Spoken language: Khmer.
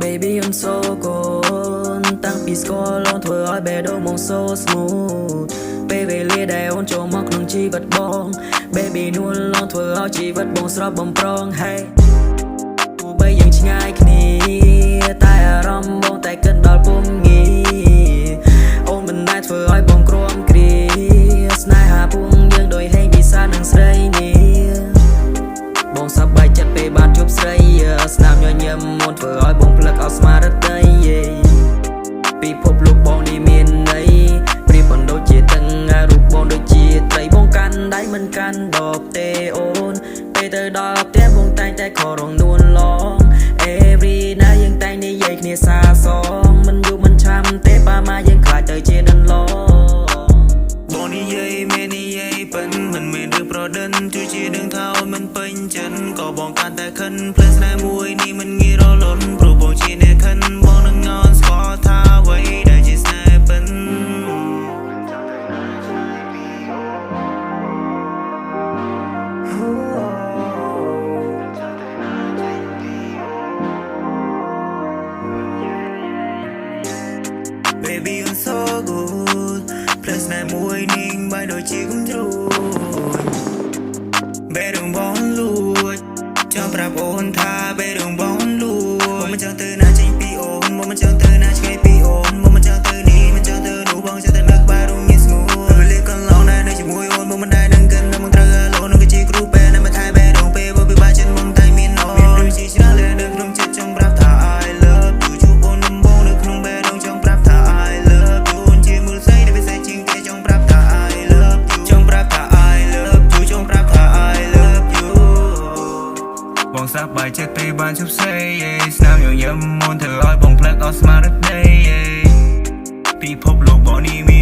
Baby I'm so good តាំងពីស្គាល់អូនធ្វើឲ្យបេះដូងមក so smooth Baby លាដែលអូនចូលមកក្នុងជីវិតបង Baby នួលអូនធ្វើឲ្យជីវិតបងស្រស់បំប្រង Hey ទោះបីយើងឆ្ងាយគ្នាតែអារម្មណ៍បងតែគិតដល់ពុំងាយអូនមិនដែលធ្វើឲ្យបងក្រំគ្រាស្នេហាពុំយើងដោយហេងពិសានឹងស្រីនេះបងសប្បាយចិត្តពេលបានជួបស្រីស្នាមញញឹមអូនធ្វើឲ្យបងភ្លឹកអស់ស្មារតីពិភពលោកបងនេះមានន័យប្រៀបមិនដូចជាទាំងរូបបងដូចជាត្រីបងកាន់ដៃមិនកាន់ដបទេអូនពេលទៅដល់ផ្ទះបងតែងតែខរងនួនឡង Every night យើងតែងនិយាយគ្នាសាសងមិនយូរមិនឆាំទេប៉ាម៉ាយើងខ្លាចទៅជាដន្លងបងនិយាយមែននិយាយប៉ិនមិនមែនរឿងប្រដិនជួយជានឹងថាអូនមិនពេញចិត្តក៏បងកាន់តែខិនផ្លែស្នេហ៍មួយនេះមិនងាយរលត់ព្រោះបងជាអ្នកខិនបងនឹងងន់ស្គាល់ថាអ្វីដែលជាស្នេហ៍ប៉ិនBaby I'm so good ផ្លែស្នេហ៍មួយនេះបាយដូចជាគំជ្រួយបេះដូងបងលួចចង់ប្រាប់អូនថាបេះដូងបងលួចបងមិនចង់ទៅណាចេញពីអូនបងមិនចង់ទៅណាឆ្ងាយពីអូនបងមិនចង់ទៅនេះមិនចង់ទៅនោះបងចង់ទៅនៅក្បែររូបងាយស្ងួនពេលវេលាកន្លងដែរនៅជាមួយអូនបងមិនដែរនឹងកិននឹងត្រូវអាឡូននឹងជាគ្រូពេទ្យនៅមកថែបេះដូងពេលបងពិបាកចិត្តបងតែមានអូនមានដូចជាច្រើនលើនៅក្នុងចិត្តចង់ប្រាប់ថា I love you ជួបអូនដំបូងនៅក្នុងបេះដូងចង់ប្រាប់ថា I love you ជាមូលស្អីដែលពិសេសជាងគេចង់ប្រាប់ថា I love you ចង់ប្រាប់ថា I love you ចង់ប្រាប់ថា I love you បងសប្បាយចិត្តពេលបានជួបស្រីស្នាមញញឹមមុនធ្វើឲ្យបងភ្លឹកអស់ស្មារតីពិភពលោកបងនេះមាន